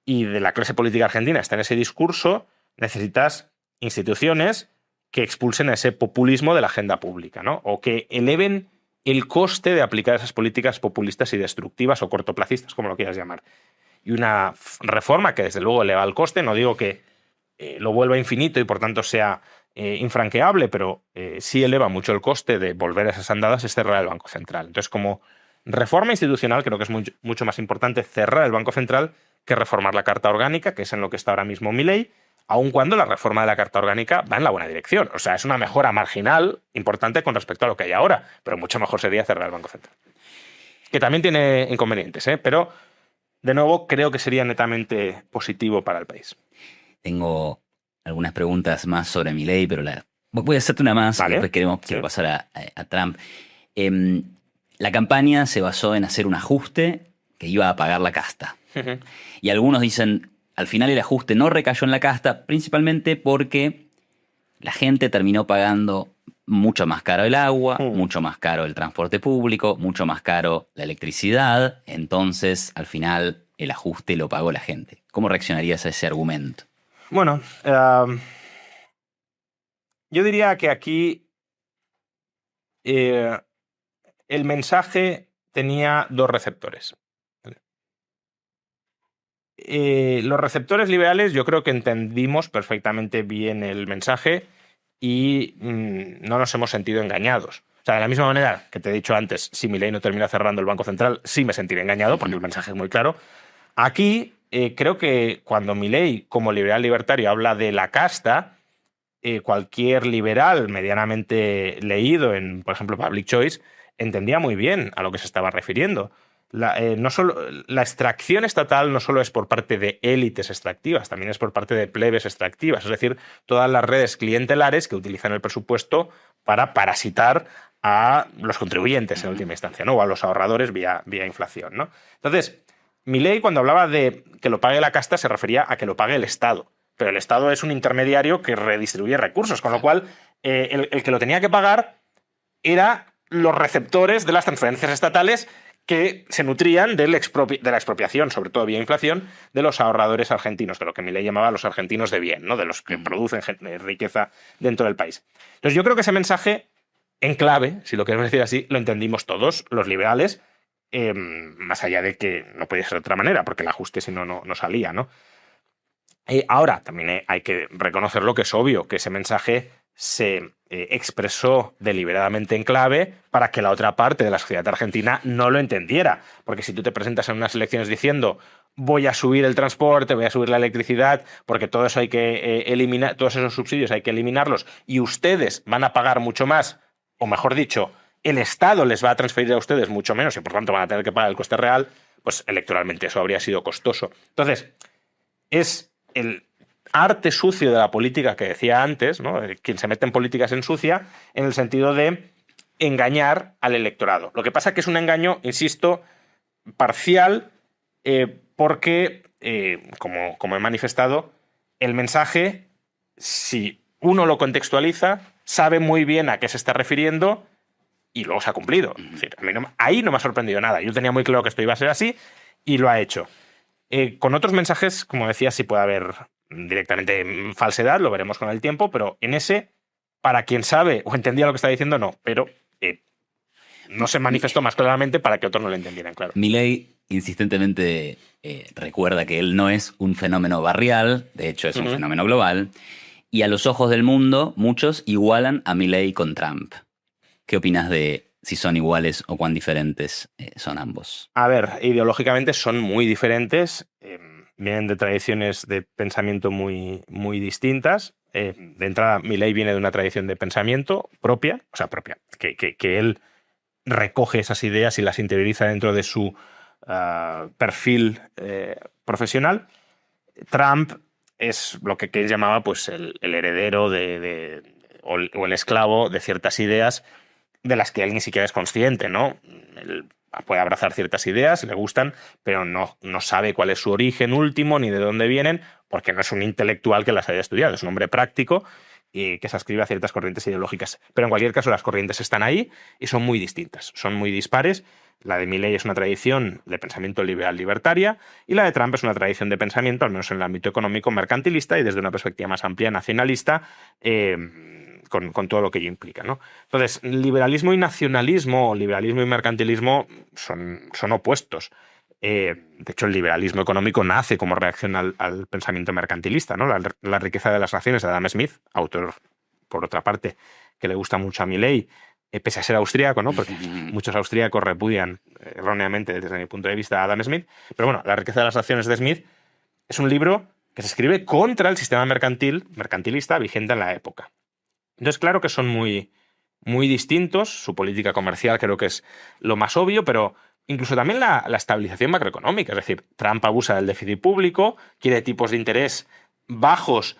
y de la clase política argentina está en ese discurso, necesitas instituciones que expulsen ese populismo de la agenda pública, ¿no? O que eleven el coste de aplicar esas políticas populistas y destructivas o cortoplacistas, como lo quieras llamar. Y una reforma que desde luego eleva el coste, no digo que lo vuelva infinito y por tanto sea infranqueable, pero sí eleva mucho el coste de volver a esas andadas, es cerrar el Banco Central. Entonces, como reforma institucional, creo que es mucho más importante cerrar el Banco Central que reformar la Carta Orgánica, que es en lo que está ahora mismo Milei, aun cuando la reforma de la Carta Orgánica va en la buena dirección. O sea, es una mejora marginal importante con respecto a lo que hay ahora, pero mucho mejor sería cerrar el Banco Central. Que también tiene inconvenientes, pero de nuevo creo que sería netamente positivo para el país. Tengo algunas preguntas más sobre Milei, pero voy a hacerte una más, Vale. y después quiero pasar a Trump. La campaña se basó en hacer un ajuste que iba a pagar la casta. Y algunos dicen, al final el ajuste no recayó en la casta, principalmente porque la gente terminó pagando mucho más caro el agua, mucho más caro el transporte público, mucho más caro la electricidad. Entonces, al final, el ajuste lo pagó la gente. ¿Cómo reaccionarías a ese argumento? Bueno, yo diría que aquí el mensaje tenía dos receptores. Los receptores liberales yo creo que entendimos perfectamente bien el mensaje y no nos hemos sentido engañados. O sea, de la misma manera que te he dicho antes, si Milei no termina cerrando el Banco Central, sí me sentiré engañado porque el mensaje es muy claro. Aquí creo que cuando Milei, como liberal libertario, habla de la casta, cualquier liberal medianamente leído en, por ejemplo, Public Choice, entendía muy bien a lo que se estaba refiriendo. La extracción estatal no solo es por parte de élites extractivas, también es por parte de plebes extractivas, es decir, todas las redes clientelares que utilizan el presupuesto para parasitar a los contribuyentes en última instancia, ¿no? O a los ahorradores vía inflación, ¿no? Entonces, Milei, cuando hablaba de que lo pague la casta, se refería a que lo pague el Estado. Pero el Estado es un intermediario que redistribuye recursos, con lo cual el que lo tenía que pagar era los receptores de las transferencias estatales que se nutrían de la expropiación, sobre todo vía inflación, de los ahorradores argentinos, de lo que Milei llamaba los argentinos de bien, ¿no? De los que producen riqueza dentro del país. Entonces yo creo que ese mensaje, en clave, si lo queremos decir así, lo entendimos todos, los liberales, más allá de que no podía ser de otra manera, porque el ajuste si no salía, ¿no? Ahora, también hay que reconocer lo que es obvio, que ese mensaje se expresó deliberadamente en clave para que la otra parte de la sociedad argentina no lo entendiera. Porque si tú te presentas en unas elecciones diciendo voy a subir el transporte, voy a subir la electricidad, porque todo eso hay que eliminar, todos esos subsidios hay que eliminarlos y ustedes van a pagar mucho más, o mejor dicho, el Estado les va a transferir a ustedes mucho menos y por tanto van a tener que pagar el coste real, pues electoralmente eso habría sido costoso. Entonces, es el arte sucio de la política que decía antes, ¿no? Quien se mete en política se ensucia, en el sentido de engañar al electorado. Lo que pasa es que es un engaño, insisto, parcial, porque, como he manifestado, el mensaje, si uno lo contextualiza, sabe muy bien a qué se está refiriendo y luego se ha cumplido. Es decir, ahí no me ha sorprendido nada. Yo tenía muy claro que esto iba a ser así y lo ha hecho. Con otros mensajes, como decía, sí puede haber directamente falsedad, lo veremos con el tiempo, pero en ese, para quien sabe o entendía lo que estaba diciendo, no, pero no se manifestó más claramente para que otros no lo entendieran, claro. Milei insistentemente recuerda que él no es un fenómeno barrial, de hecho es un fenómeno global, y a los ojos del mundo, muchos igualan a Milei con Trump. ¿Qué opinas de si son iguales o cuán diferentes son ambos? A ver, ideológicamente son muy diferentes, vienen de tradiciones de pensamiento muy, muy distintas. De entrada, Milei viene de una tradición de pensamiento propia, que él recoge esas ideas y las interioriza dentro de su perfil profesional. Trump es lo que Keynes llamaba pues, el heredero o el esclavo de ciertas ideas de las que él ni siquiera es consciente, ¿no? Él puede abrazar ciertas ideas, le gustan, pero no sabe cuál es su origen último ni de dónde vienen, porque no es un intelectual que las haya estudiado, es un hombre práctico y que se ascribe a ciertas corrientes ideológicas. Pero en cualquier caso, las corrientes están ahí y son muy distintas, son muy dispares. La de Milei es una tradición de pensamiento liberal libertaria y la de Trump es una tradición de pensamiento, al menos en el ámbito económico, mercantilista y desde una perspectiva más amplia nacionalista, con todo lo que ello implica, ¿no? Entonces, liberalismo y nacionalismo, o liberalismo y mercantilismo son opuestos. De hecho, el liberalismo económico nace como reacción al pensamiento mercantilista, ¿no? La riqueza de las naciones de Adam Smith, autor, por otra parte, que le gusta mucho a Milei, pese a ser austríaco, ¿no? Porque muchos austríacos repudian erróneamente, desde mi punto de vista, a Adam Smith. Pero bueno, La riqueza de las naciones de Smith es un libro que se escribe contra el sistema mercantilista vigente en la época. Entonces, claro que son muy, muy distintos. Su política comercial creo que es lo más obvio, pero incluso también la estabilización macroeconómica. Es decir, Trump abusa del déficit público, quiere tipos de interés bajos,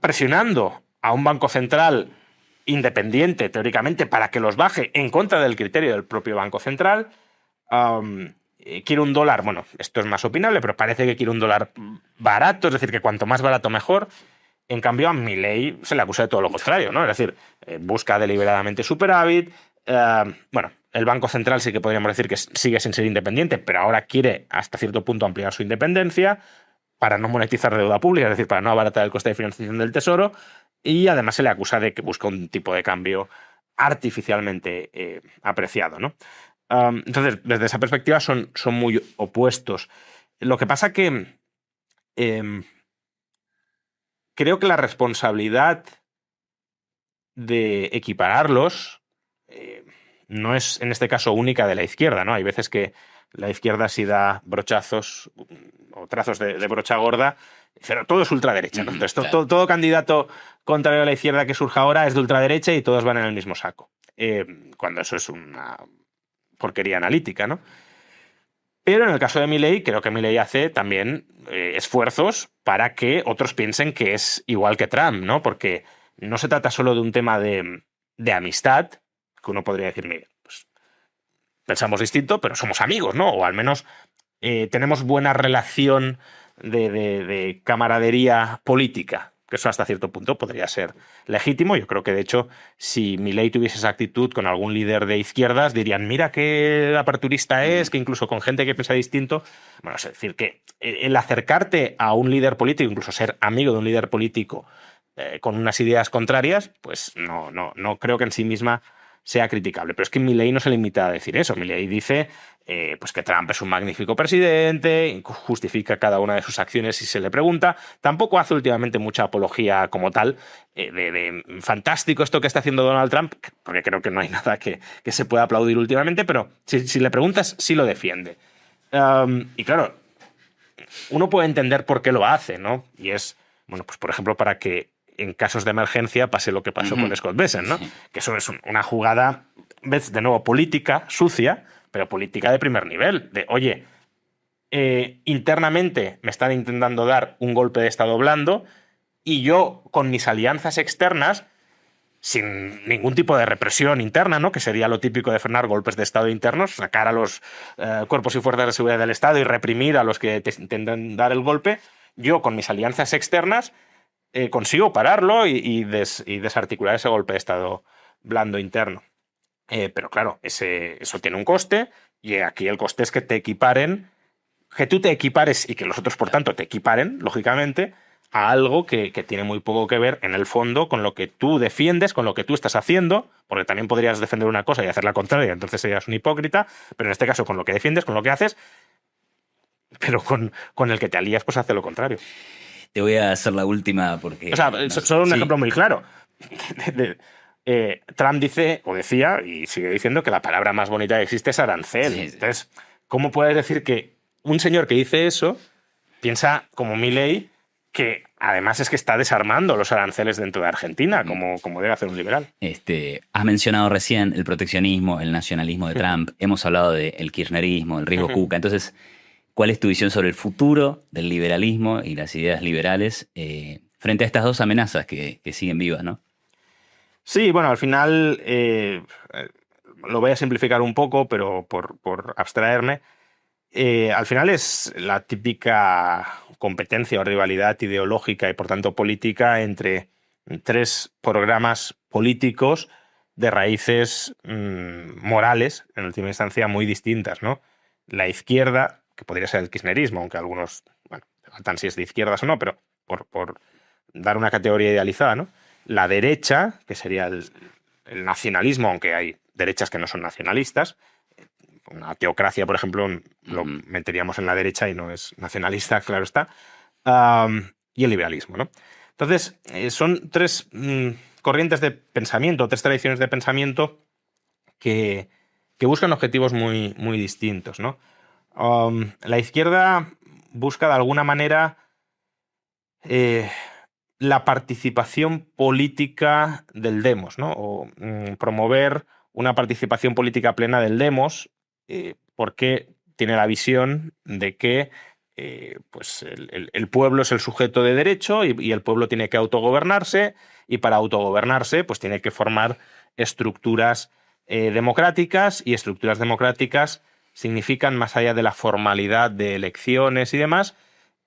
presionando a un banco central independiente, teóricamente, para que los baje en contra del criterio del propio Banco Central. Quiere un dólar, bueno, esto es más opinable, pero parece que quiere un dólar barato, es decir, que cuanto más barato mejor. En cambio, a Milei se le acusa de todo lo contrario, ¿no? Es decir, busca deliberadamente superávit. Bueno, el Banco Central sí que podríamos decir que sigue sin ser independiente, pero ahora quiere hasta cierto punto ampliar su independencia para no monetizar deuda pública, es decir, para no abaratar el coste de financiación del Tesoro. Y además se le acusa de que busca un tipo de cambio artificialmente apreciado, ¿no? Entonces, desde esa perspectiva son muy opuestos. Lo que pasa que creo que la responsabilidad de equipararlos no es, en este caso, única de la izquierda, ¿no? Hay veces que la izquierda sí da brochazos o trazos de brocha gorda, pero todo es ultraderecha, ¿no? Entonces, todo candidato contrario a la izquierda que surja ahora es de ultraderecha y todos van en el mismo saco. Cuando eso es una porquería analítica, ¿no? Pero en el caso de Milei, creo que Milei hace también esfuerzos para que otros piensen que es igual que Trump, ¿no? Porque no se trata solo de un tema de amistad, que uno podría decir, mire, pues pensamos distinto, pero somos amigos, ¿no? O al menos tenemos buena relación de camaradería política, que eso hasta cierto punto podría ser legítimo. Yo creo que, de hecho, si Milei tuviese esa actitud con algún líder de izquierdas, dirían, mira qué aperturista es, que incluso con gente que piensa distinto. Bueno, es decir, que el acercarte a un líder político, incluso ser amigo de un líder político con unas ideas contrarias, pues no creo que en sí misma sea criticable. Pero es que Milei no se limita a decir eso. Milei dice pues que Trump es un magnífico presidente, justifica cada una de sus acciones si se le pregunta. Tampoco hace últimamente mucha apología como tal de fantástico esto que está haciendo Donald Trump, porque creo que no hay nada que se pueda aplaudir últimamente, pero si le preguntas, sí lo defiende. Y claro, uno puede entender por qué lo hace, ¿no? Y es, bueno, pues por ejemplo, para que en casos de emergencia pase lo que pasó con Scott Bessent, ¿no? Sí. Que eso es una jugada, ves, de nuevo, política sucia, pero política de primer nivel. De, oye, internamente me están intentando dar un golpe de Estado blando y yo, con mis alianzas externas, sin ningún tipo de represión interna, ¿no? Que sería lo típico de frenar golpes de Estado internos, sacar a los cuerpos y fuerzas de seguridad del Estado y reprimir a los que te intentan dar el golpe, yo, con mis alianzas externas, consigo pararlo y desarticular ese golpe de Estado blando interno. Pero claro, eso tiene un coste y aquí el coste es que te equiparen, que tú te equipares y que los otros, por tanto, te equiparen, lógicamente, a algo que tiene muy poco que ver, en el fondo, con lo que tú defiendes, con lo que tú estás haciendo, porque también podrías defender una cosa y hacer la contraria, entonces serías un hipócrita, pero en este caso, con lo que defiendes, con lo que haces, pero con el que te alías, pues hace lo contrario. Te voy a hacer la última porque... O sea, solo un Sí. ejemplo muy claro. Trump dice, o decía, y sigue diciendo que la palabra más bonita que existe es arancel. Sí, sí. Entonces, ¿cómo puedes decir que un señor que dice eso piensa, como Milei, que además es que está desarmando los aranceles dentro de Argentina, como debe hacer un liberal? Has mencionado recién el proteccionismo, el nacionalismo de Trump, hemos hablado del kirchnerismo, el riesgo Kuka. Entonces, ¿cuál es tu visión sobre el futuro del liberalismo y las ideas liberales frente a estas dos amenazas que siguen vivas, ¿no? Sí, bueno, al final lo voy a simplificar un poco, pero por abstraerme. Al final es la típica competencia o rivalidad ideológica y por tanto política entre tres programas políticos de raíces morales, en última instancia, muy distintas, ¿no? La izquierda, que podría ser el kirchnerismo, aunque algunos, bueno, debatan si es de izquierdas o no, pero por dar una categoría idealizada, ¿no? La derecha, que sería el nacionalismo, aunque hay derechas que no son nacionalistas. Una teocracia, por ejemplo, lo meteríamos en la derecha y no es nacionalista, claro está. Y el liberalismo, ¿no? Entonces, son tres corrientes de pensamiento, tres tradiciones de pensamiento que buscan objetivos muy, muy distintos, ¿no? La izquierda busca de alguna manera la participación política del demos, ¿no? O promover una participación política plena del demos, porque tiene la visión de que pues el pueblo es el sujeto de derecho y el pueblo tiene que autogobernarse, y para autogobernarse pues tiene que formar estructuras democráticas, y estructuras democráticas significan, más allá de la formalidad de elecciones y demás,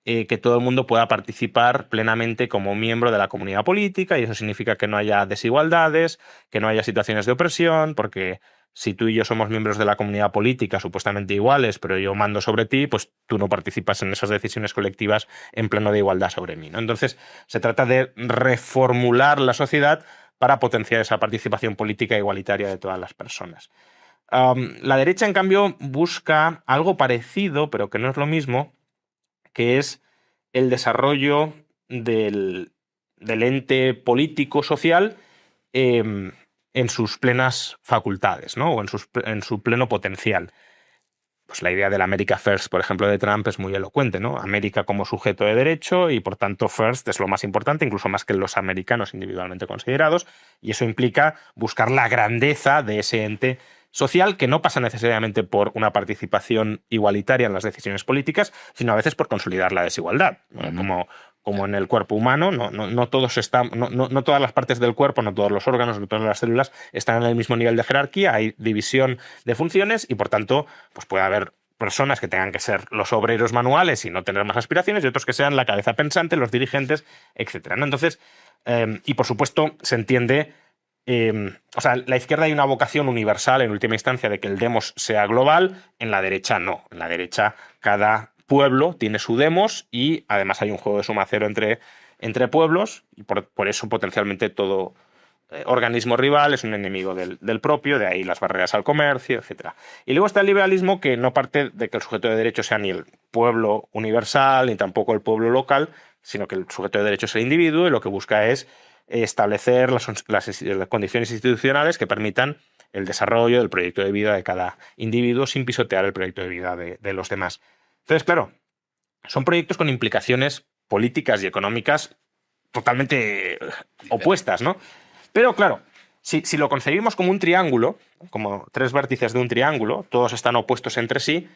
que todo el mundo pueda participar plenamente como miembro de la comunidad política, y eso significa que no haya desigualdades, que no haya situaciones de opresión, porque si tú y yo somos miembros de la comunidad política supuestamente iguales, pero yo mando sobre ti, pues tú no participas en esas decisiones colectivas en pleno de igualdad sobre mí, ¿no? Entonces, se trata de reformular la sociedad para potenciar esa participación política igualitaria de todas las personas. La derecha, en cambio, busca algo parecido, pero que no es lo mismo, que es el desarrollo del ente político social en sus plenas facultades, ¿no? O en su pleno potencial. Pues la idea del America First, por ejemplo, de Trump es muy elocuente, ¿no? América como sujeto de derecho, y por tanto First es lo más importante, incluso más que los americanos individualmente considerados, y eso implica buscar la grandeza de ese ente social, que no pasa necesariamente por una participación igualitaria en las decisiones políticas, sino a veces por consolidar la desigualdad. Como en el cuerpo humano, no todas las partes del cuerpo, no todos los órganos, no todas las células están en el mismo nivel de jerarquía, hay división de funciones, y por tanto pues puede haber personas que tengan que ser los obreros manuales y no tener más aspiraciones, y otros que sean la cabeza pensante, los dirigentes, etc., ¿no? Entonces, y por supuesto se entiende, o sea, en la izquierda hay una vocación universal en última instancia de que el demos sea global, en la derecha no. En la derecha cada pueblo tiene su demos, y además hay un juego de suma cero entre pueblos, y por eso potencialmente todo organismo rival es un enemigo del propio, de ahí las barreras al comercio, etc. Y luego está el liberalismo, que no parte de que el sujeto de derecho sea ni el pueblo universal ni tampoco el pueblo local, sino que el sujeto de derecho es el individuo, y lo que busca es establecer las condiciones institucionales que permitan el desarrollo del proyecto de vida de cada individuo sin pisotear el proyecto de vida de los demás. Entonces, claro, son proyectos con implicaciones políticas y económicas totalmente opuestas, ¿no? Pero claro, si lo concebimos como un triángulo, como tres vértices de un triángulo, todos están opuestos entre sí,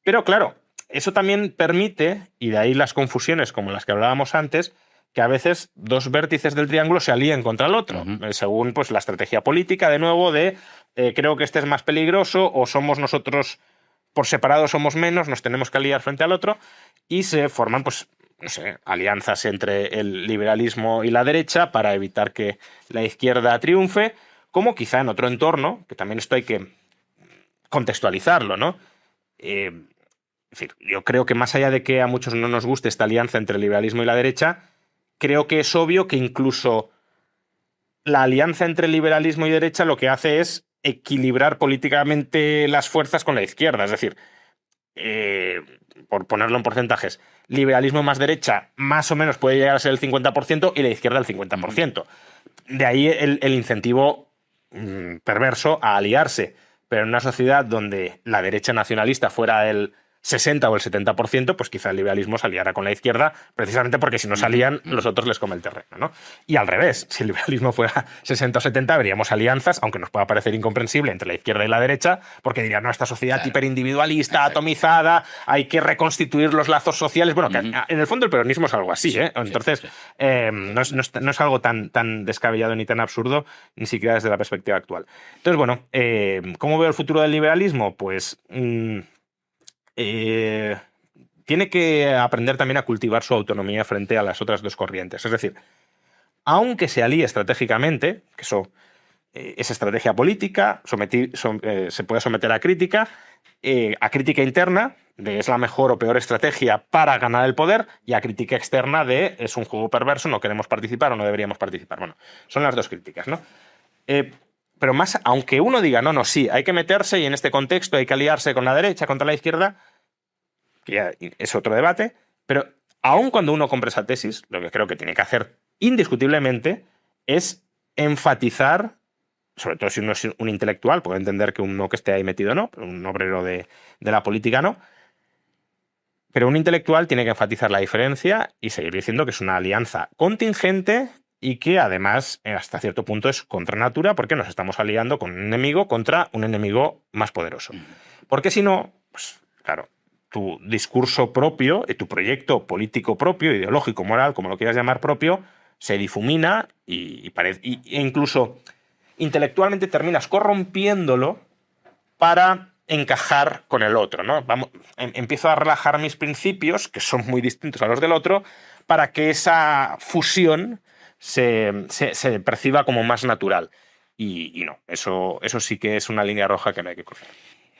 pero claro, eso también permite, y de ahí las confusiones como las que hablábamos antes, que a veces dos vértices del triángulo se alíen contra el otro, según pues la estrategia política, de nuevo, de creo que este es más peligroso, o somos nosotros por separado somos menos, nos tenemos que aliar frente al otro, y se forman, pues, no sé, alianzas entre el liberalismo y la derecha para evitar que la izquierda triunfe, como quizá en otro entorno, que también esto hay que contextualizarlo, ¿no? Es decir, yo creo que más allá de que a muchos no nos guste esta alianza entre el liberalismo y la derecha, creo que es obvio que incluso la alianza entre liberalismo y derecha lo que hace es equilibrar políticamente las fuerzas con la izquierda. Es decir, por ponerlo en porcentajes, liberalismo más derecha más o menos puede llegar a ser el 50% y la izquierda el 50%. De ahí el incentivo perverso a aliarse. Pero en una sociedad donde la derecha nacionalista fuera el 60 o el 70%, pues quizá el liberalismo se aliara con la izquierda, precisamente porque si no salían, los otros les come el terreno, ¿no? Y al revés, si el liberalismo fuera 60 o 70, veríamos alianzas, aunque nos pueda parecer incomprensible, entre la izquierda y la derecha, porque dirían, no, esta sociedad hiperindividualista, atomizada, hay que reconstituir los lazos sociales. Bueno, que en el fondo el peronismo es algo así, ¿eh? Entonces, no es algo tan descabellado ni tan absurdo, ni siquiera desde la perspectiva actual. Entonces, bueno, ¿cómo veo el futuro del liberalismo? Pues tiene que aprender también a cultivar su autonomía frente a las otras dos corrientes. Es decir, aunque se alíe estratégicamente, que eso es estrategia política, se puede someter a crítica interna, de es la mejor o peor estrategia para ganar el poder, y a crítica externa de es un juego perverso, no queremos participar o no deberíamos participar. Bueno, son las dos críticas, ¿no? Pero más, aunque uno diga, no, sí, hay que meterse y en este contexto hay que aliarse con la derecha, contra la izquierda, que ya es otro debate, pero aun cuando uno compre esa tesis, lo que creo que tiene que hacer indiscutiblemente es enfatizar, sobre todo si uno es un intelectual, puede entender que uno que esté ahí metido no, pero un obrero de la política no, pero un intelectual tiene que enfatizar la diferencia y seguir diciendo que es una alianza contingente y que además hasta cierto punto es contra natura, porque nos estamos aliando con un enemigo contra un enemigo más poderoso. Porque si no, pues claro, tu discurso propio y tu proyecto político propio, ideológico, moral, como lo quieras llamar propio, se difumina e incluso intelectualmente terminas corrompiéndolo para encajar con el otro, ¿no? Empiezo a relajar mis principios, que son muy distintos a los del otro, para que esa fusión se perciba como más natural. Y no, eso sí que es una línea roja que no hay que cruzar.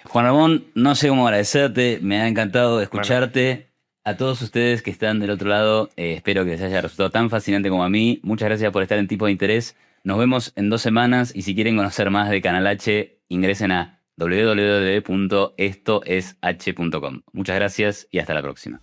Juan Ramón, no sé cómo agradecerte, me ha encantado escucharte. Bueno. A todos ustedes que están del otro lado, espero que les haya resultado tan fascinante como a mí. Muchas gracias por estar en Tipos de Interés. Nos vemos en 2 semanas y si quieren conocer más de Canal H, ingresen a www.estoesH.com. Muchas gracias y hasta la próxima.